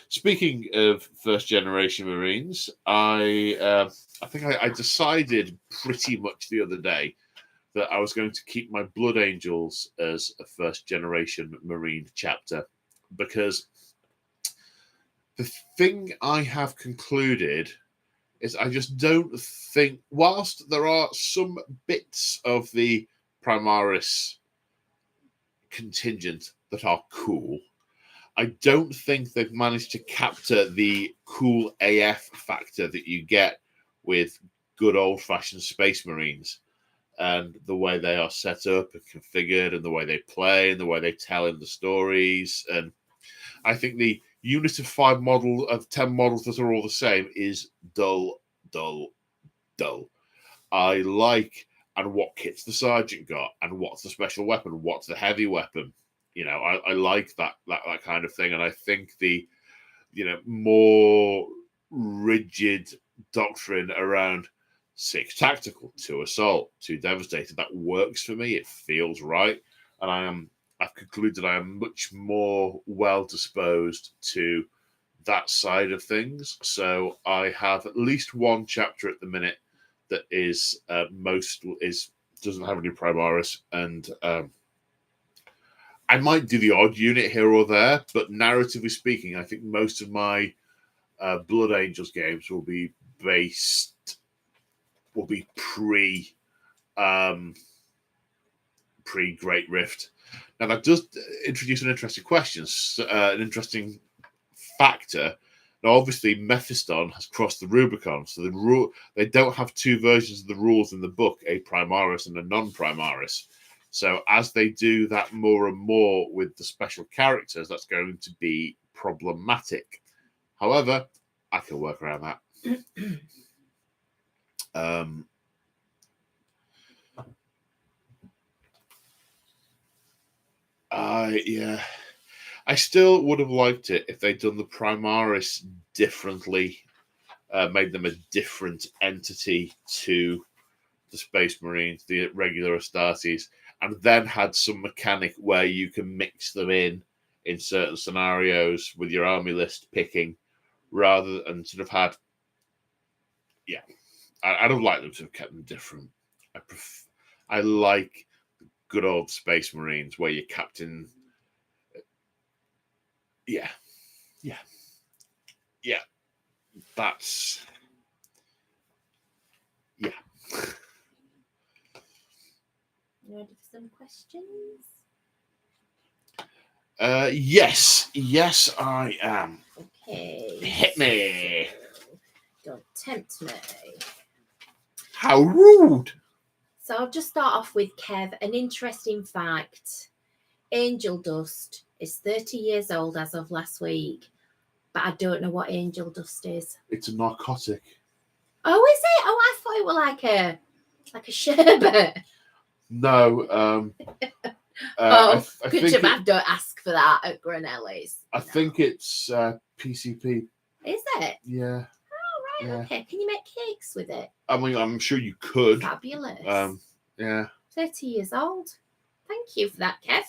Speaking of first generation Marines, I think I decided pretty much the other day that I was going to keep my Blood Angels as a first generation Marine chapter, because the thing I have concluded is I just don't think, whilst there are some bits of the Primaris contingent that are cool, I don't think they've managed to capture the cool AF factor that you get with good old-fashioned Space Marines. and the way they are set up and configured, and the way they play, and the way they tell in the stories. And I think the unit of 10 models that are all the same is dull, dull, dull. I like, and what kit's the sergeant got, and what's the special weapon, what's the heavy weapon. I like that kind of thing, and I think the more rigid doctrine around 6 tactical, 2 assault, 2 devastated, that works for me. It feels right, and I've concluded I am much more well disposed to that side of things. So I have at least one chapter at the minute that doesn't have any Primaris, and I might do the odd unit here or there, but narratively speaking, I think most of my Blood Angels games will be pre Great Rift. Now that does introduce an interesting question, an interesting factor. Now, obviously, Mephiston has crossed the Rubicon, so they don't have 2 versions of the rules in the book, a Primaris and a non-Primaris. So as they do that more and more with the special characters, that's going to be problematic. However, I can work around that. I still would have liked it if they'd done the Primaris differently, made them a different entity to the Space Marines, the regular Astartes, and then had some mechanic where you can mix them in certain scenarios with your army list picking, rather than sort of had. Yeah, I'd have liked them to have kept them different. I like good old Space Marines where your captain. Yeah. That's. Yeah. You ready for some questions? Yes, I am. Okay. Hit me. Don't tempt me. How rude. So I'll just start off with Kev. An interesting fact. Angel dust is 30 years old as of last week, but I don't know what angel dust is. It's a narcotic. Oh, is it? Oh, I thought it was like a sherbet. No. Don't ask for that at Granelli's. I think it's PCP. Is it? Yeah. Oh, right. Yeah. Okay. Can you make cakes with it? I mean, I'm sure you could. Fabulous. Yeah. 30 years old. Thank you for that, Kev.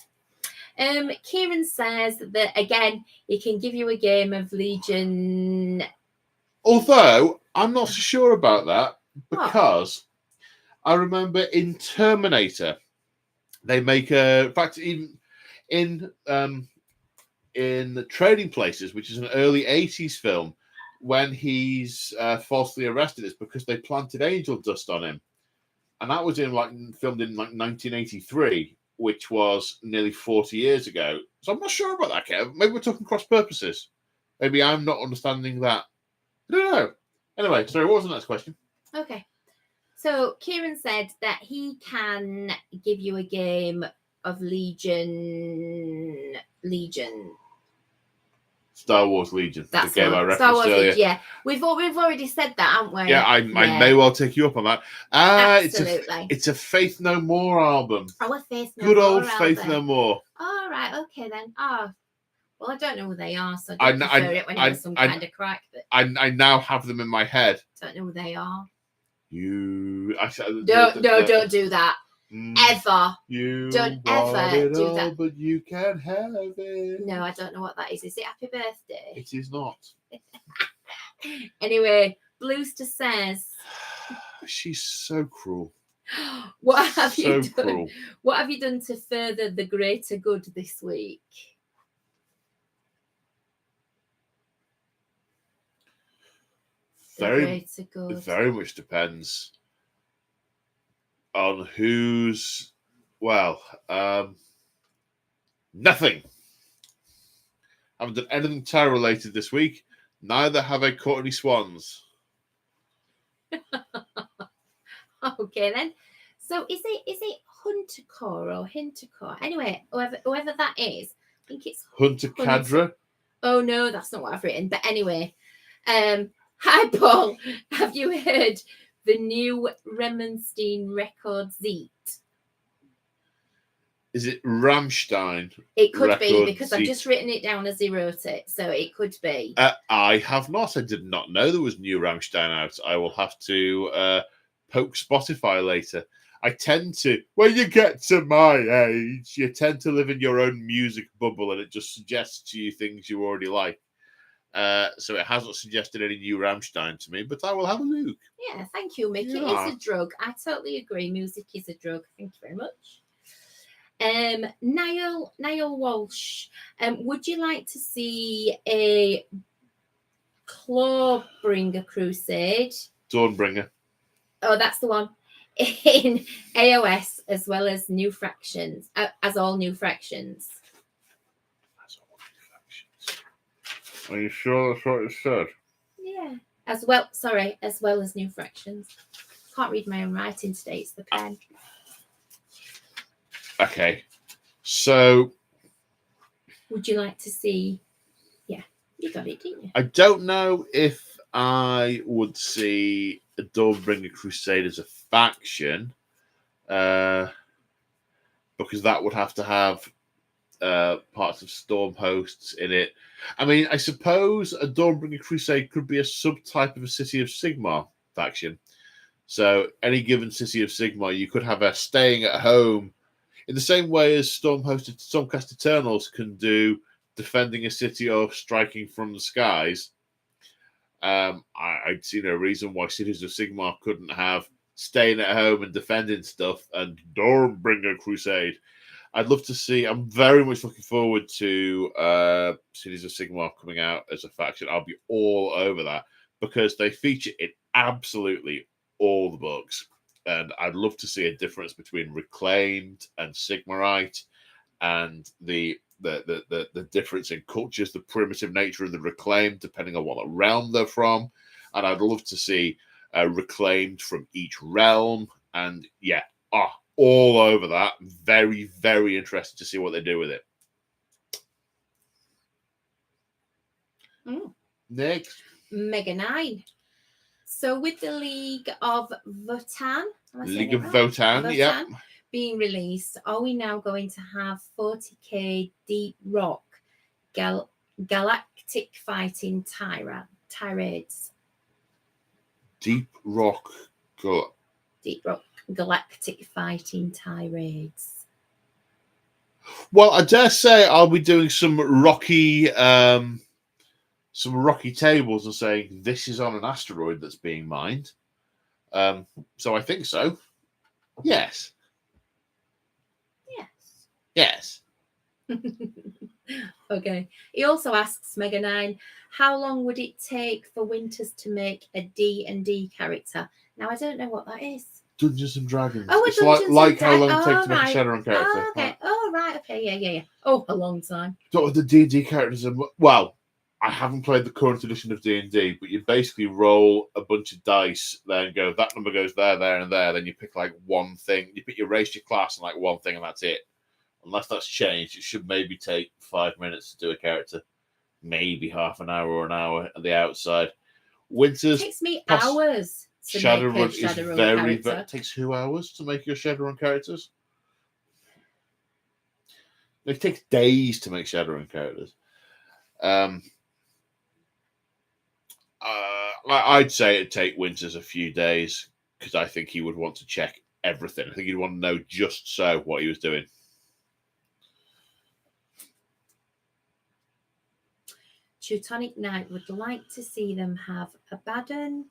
Kieran says that, again, he can give you a game of Legion. Although, I'm not so sure about that, because I remember in Terminator, they make in fact, in the Trading Places, which is an early 80s film, when he's falsely arrested, it's because they planted angel dust on him. And that was filmed in 1983, which was nearly 40 years ago. So I'm not sure about that, Kev. Maybe we're talking cross purposes. Maybe I'm not understanding that. I don't know. Anyway, sorry, what was the next question? Okay. So Kieran said that he can give you a game of Legion. Star Wars Legion. That's the game I referenced Star Wars earlier. Legion, yeah. We've already said that, haven't we? Yeah, I may well take you up on that. Absolutely. It's a Faith No More album. Oh, a Faith No Good More old album. Faith No More. All right, okay then. Oh, well, I don't know who they are, so I don't prefer it when it was some kind of crack. But I now have them in my head. Don't know who they are. Don't do that. Ever. You don't ever do that. But you can have it. No, I don't know what that is. Is it Happy Birthday? It is not. Anyway, Bluester says, she's so cruel. What have you done? Cruel. What have you done to further the greater good this week? Very much depends on who's. Well, nothing. I haven't done anything tarot related this week. Neither have I caught any swans. Okay then. So is it Huntercore or Hintercore? Anyway, whoever that is, I think it's Hunter Cadra. Oh no, that's not what I've written. But anyway, hi Paul, have you heard the new Remenstein record Zeet? Is it Rammstein? It could be record because I've Zeet? just written it down as he wrote it, so it could be. I have not. I did not know there was new Rammstein out. I will have to poke Spotify later. I tend to, when you get to my age, you tend to live in your own music bubble, and it just suggests to you things you already like. So it hasn't suggested any new Rammstein to me, but I will have a look. Yeah, thank you, Mick. Yeah. It is a drug. I totally agree. Music is a drug. Thank you very much. Niall Walsh. Would you like to see a Clawbringer crusade? Dawnbringer. Oh, that's the one. In AOS as well as new fractions, as all new fractions. Are you sure that's what it said? Yeah. As well as new fractions. Can't read my own writing today, it's the pen. Okay. So would you like to see? Yeah, you got it, didn't you? I don't know if I would see a Dawnbringer Crusade as a faction, because that would have to have parts of Storm hosts in it. I mean, I suppose a Dawnbringer Crusade could be a subtype of a City of Sigmar faction. So any given City of Sigmar, you could have a staying at home in the same way as Stormcast Eternals can do defending a city or striking from the skies. I'd see no reason why Cities of Sigmar couldn't have staying at home and defending stuff and Dawnbringer Crusade. I'd love to see. I'm very much looking forward to Cities of Sigmar coming out as a faction. I'll be all over that because they feature in absolutely all the books. And I'd love to see a difference between Reclaimed and Sigmarite, and the difference in cultures, the primitive nature of the Reclaimed, depending on what realm they're from. And I'd love to see Reclaimed from each realm. And yeah, all over that. Very, very interested to see what they do with it. Next. Mega 9. So with the League of Votan, Yep, being released, are we now going to have 40k Deep Rock galactic fighting tirades? Deep Rock galactic fighting tirades. Well, I dare say I'll be doing some rocky tables and saying this is on an asteroid that's being mined. So I think so. Yes. Okay. He also asks Mega 9, how long would it take for Winters to make a D&D character? Now I don't know what that is. Dungeons and Dragons. Oh, it's like how long it takes to make a Shadowrun character. Oh, okay. Oh, right. Okay. Yeah. Oh, a long time. So the D&D characters are, well, I haven't played the current edition of D&D, but you basically roll a bunch of dice, then go, that number goes there, there, and there. Then you pick like one thing. You pick your race, your class, and like one thing, and that's it. Unless that's changed, it should maybe take 5 minutes to do a character. Maybe half an hour or an hour at the outside. Winters. It takes me hours. Shadowrun is very. It takes 2 hours to make your Shadowrun characters. It takes days to make Shadowrun characters. I'd say it'd take Winters a few days because I think he would want to check everything. I think he'd want to know just so what he was doing. Teutonic Knight would like to see them have Abaddon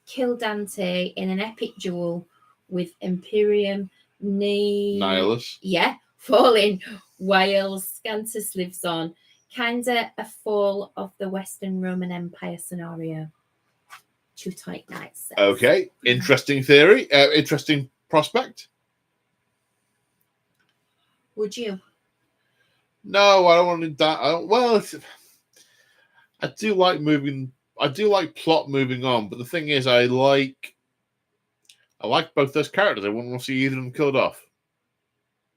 kill Dante in an epic duel with Imperium Nihilus. Yeah, falling while Scantus lives on. Kinda a fall of the Western Roman Empire scenario. Teutonic Knight says. Okay, interesting theory. Interesting prospect. Would you? No, I don't want to do that. I do like moving. I do like plot moving on, but the thing is, I like I like both those characters. I wouldn't want to see either of them killed off.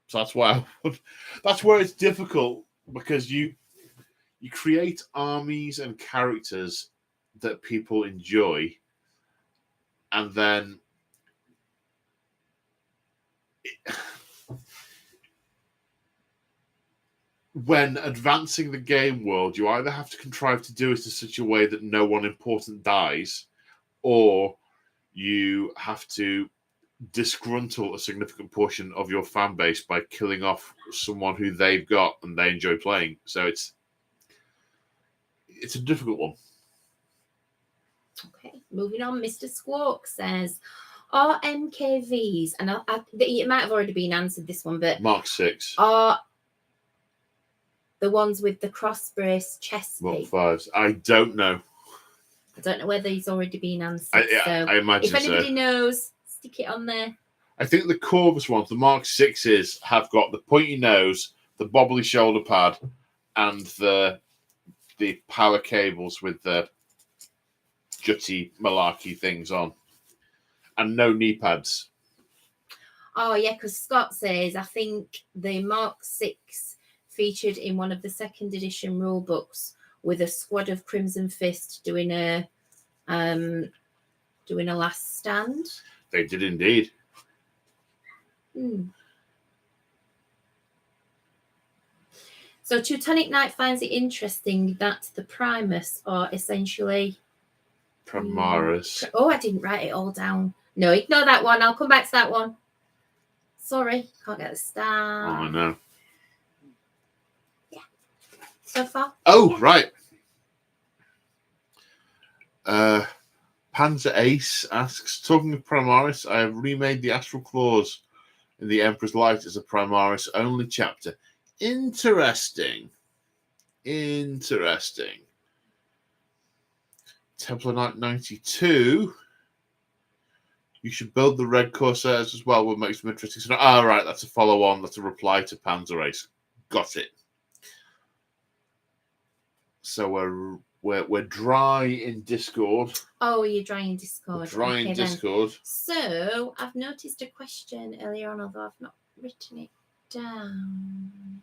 So that's why that's where it's difficult, because you create armies and characters that people enjoy, and then when advancing the game world, you either have to contrive to do it in such a way that no one important dies, or you have to disgruntle a significant portion of your fan base by killing off someone who they've got and they enjoy playing. So it's a difficult one. Okay, moving on. Mr. Squawk says, are MKVs, and it might have already been answered, this one, but Mark 6. Are the ones with the cross brace chest Mark piece? 5s. I don't know. I don't know whether he's already been answered. I imagine if anybody so. knows, stick it on there. I think the Corvus ones, the Mark 6s, have got the pointy nose, the bobbly shoulder pad, and the power cables with the jutty malarkey things on, and no knee pads. Oh yeah, because Scott says, I think the Mark 6 featured in one of the second edition rule books with a squad of Crimson Fist doing a last stand. They did indeed. So Teutonic Knight finds it interesting that the Primus are essentially Primaris. Oh, I didn't write it all down. No, ignore that one. I'll come back to that one. Sorry, can't get the star. Oh, I know. Yeah. So far. Oh, right. Panzer Ace asks, talking of Primaris, I have remade the Astral Claws in the Emperor's Light as a Primaris only chapter. Interesting. Templar Knight 92. You should build the Red Corsairs as well. What makes them interesting? So, right, that's a follow-on. That's a reply to Panzer Ace. Got it. So we're dry in Discord. Oh, you're dry in Discord. We're dry in Discord. Then. So I've noticed a question earlier on, although I've not written it down.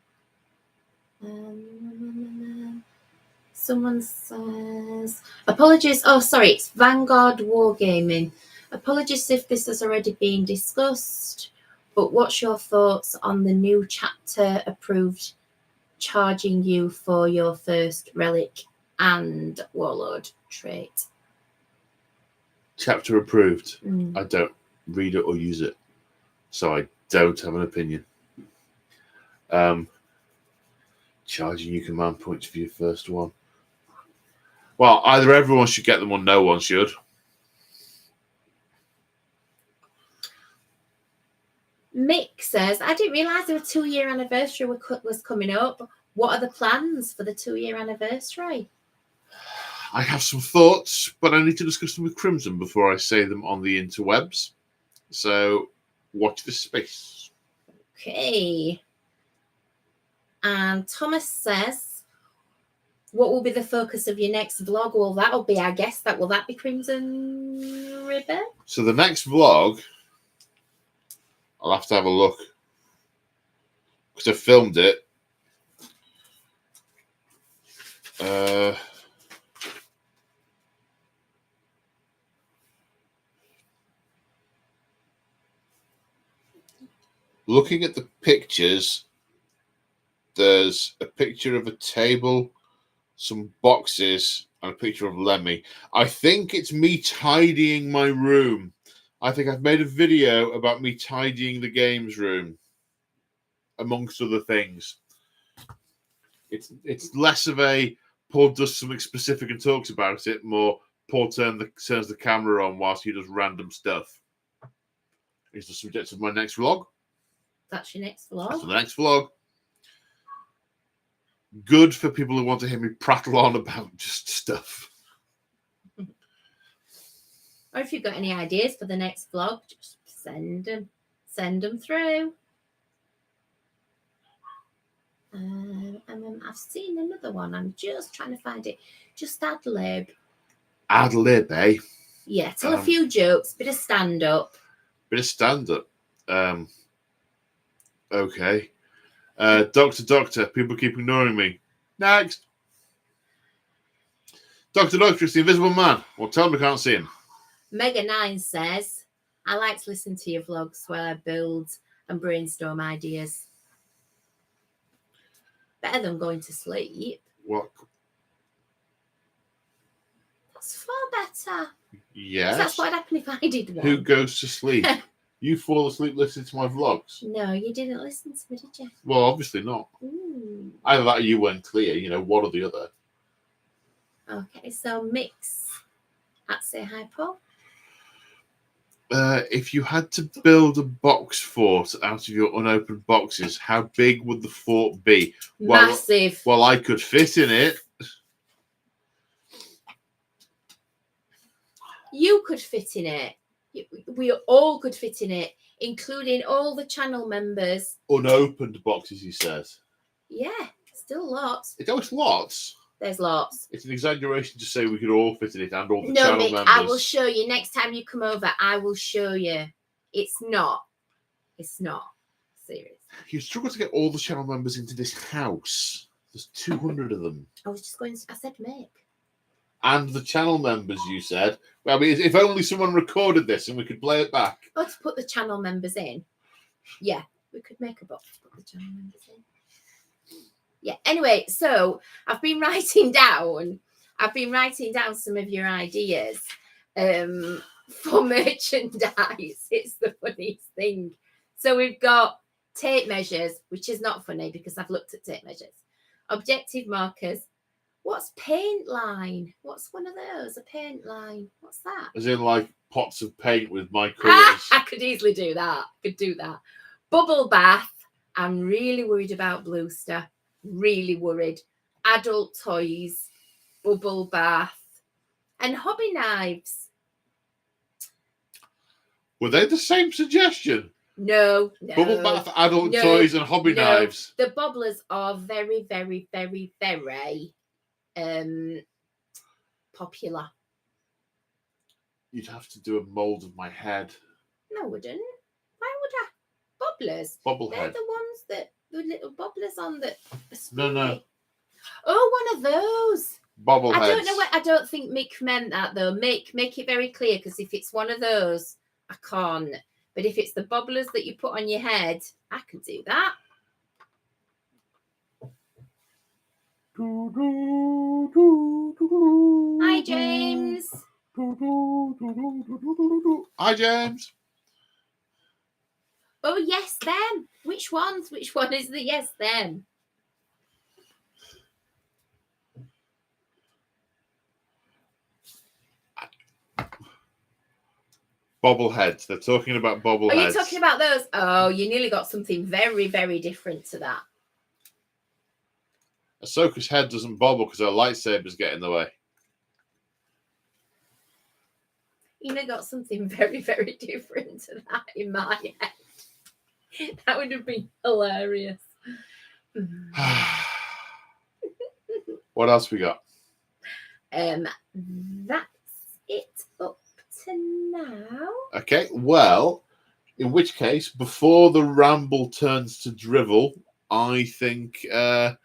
Someone says, apologies. Oh, sorry, it's Vanguard Wargaming. Apologies if this has already been discussed, but what's your thoughts on the new chapter approved charging you for your first relic and warlord trait? Chapter approved. I don't read it or use it, so I don't have an opinion. Charging you command points for your first one. Well, either everyone should get them or no one should. Mick says, I didn't realise the 2-year anniversary was coming up. What are the plans for the 2-year anniversary? I have some thoughts, but I need to discuss them with Crimson before I say them on the interwebs. So watch this space. Okay. And Thomas says, what will be the focus of your next vlog? Well, that'll be, I guess, will that be Crimson Ribbon? So the next vlog, I'll have to have a look, because I filmed it. Looking at the pictures, there's a picture of a table, some boxes, and a picture of Lemmy. I think it's me tidying my room. I think I've made a video about me tidying the games room, amongst other things. It's less of a Paul does something specific and talks about it, more Paul turns the camera on whilst he does random stuff. Is the subject of my next vlog. That's your next vlog. That's the next vlog. Good for people who want to hear me prattle on about just stuff. Or if you've got any ideas for the next vlog, just send them through. I've seen another one. I'm just trying to find it. Just ad lib. Ad lib, eh? Yeah, tell a few jokes, bit of stand up. Bit of stand-up. Okay. Doctor, people keep ignoring me. Next. Doctor, it's the Invisible Man. Well, tell me I can't see him. Mega9 says, I like to listen to your vlogs while I build and brainstorm ideas. Better than going to sleep. What? That's far better. Yes. That's what would happen if I did one. Who goes to sleep? You fall asleep listening to my vlogs. No, you didn't listen to me, did you? Well, obviously not. Ooh. Either that or you weren't clear, one or the other. Okay, so Mix at Say Hi Paul. If you had to build a box fort out of your unopened boxes, how big would the fort be? Massive. Well, I could fit in it. You could fit in it. We all could fit in it, including all the channel members. Unopened boxes, he says. Yeah, still lots. It's lots. There's lots. It's an exaggeration to say we could all fit in it and all the no, channel Mick, members. I will show you next time you come over. I will show you. It's not. Serious. You struggle to get all the channel members into this house. There's 200 of them. I said Mick. And the channel members, you said. Well, I mean, if only someone recorded this and we could play it back. Oh, to put the channel members in. Yeah, we could make a box to put the channel members in. Yeah. Anyway, so I've been writing down some of your ideas for merchandise. It's the funniest thing. So we've got tape measures, which is not funny because I've looked at tape measures. Objective markers. What's paint line? What's one of those? A paint line. What's that? As in, like, pots of paint with my colours. I could easily do that. Bubble bath. I'm really worried about Bluester. Really worried. Adult toys. Bubble bath. And hobby knives. Were they the same suggestion? No. Bubble bath, adult toys, and hobby knives. The bubblers are very, very, very, very popular. You'd have to do a mould of my head. No, I wouldn't. Why would I? Bubblers. Bobblehead. They're the ones that the little bubblers on the. No. Oh, one of those. Bobbleheads. I don't know. I don't think Mick meant that though. Make it very clear, because if it's one of those, I can't. But if it's the bubblers that you put on your head, I can do that. Hi, James. Hi, James. Oh, yes, them. Which ones? Which one is the yes, them? Bobbleheads. They're talking about bobbleheads. Are you talking about those? Oh, you nearly got something very, very different to that. Ahsoka's head doesn't bobble because her lightsabers get in the way. You know, got something very, very different to that in my head. That would have been hilarious. What else we got? That's it up to now. Okay, well, in which case, before the ramble turns to drivel, I think we're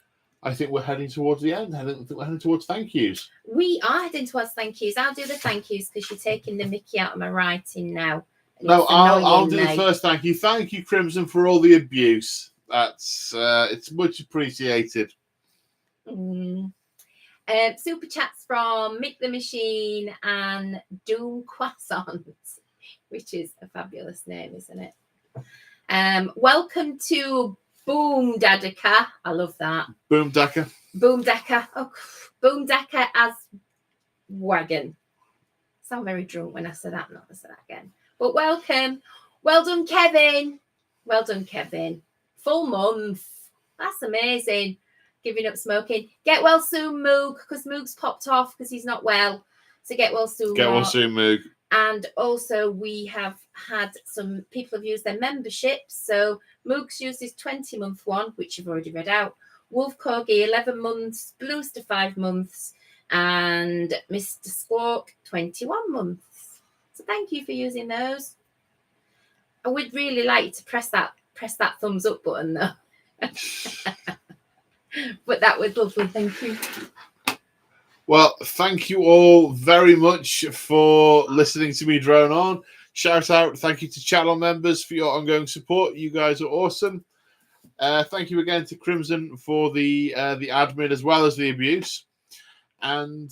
heading towards the end. I think we're heading towards thank yous. We are heading towards thank yous. I'll do the thank yous because you're taking the mickey out of my writing now. No, I'll do the first thank you. Thank you, Crimson, for all the abuse. That's it's much appreciated. Super chats from Mick the Machine and Doom Croissant, which is a fabulous name, isn't it? Welcome to Boomdadaka. I love that. Boomdaka. Oh, Boomdaka as wagon. I sound very drunk when I say that. Not to say that again. But welcome. Well done, Kevin. Full month. That's amazing. Giving up smoking. Get well soon, Moog, because Moog's popped off because he's not well. So get well soon. Get well soon, Moog. And also we have had some people have used their memberships. So Moog's used his 20-month one, which you've already read out. Wolf Corgi, 11 months. Bluester, 5 months. And Mr. Squawk, 21 months. So thank you for using those. I would really like you to press that thumbs up button though. But that was lovely. Thank you. Well, thank you all very much for listening to me drone on. Shout out, thank you to channel members for your ongoing support. You guys are awesome. Thank you again to Crimson for the admin as well as the abuse. And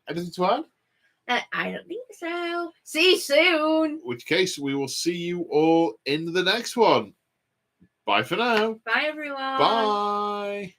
anything to add? I don't think so. See you soon. In which case, we will see you all in the next one. Bye for now. Bye, everyone. Bye.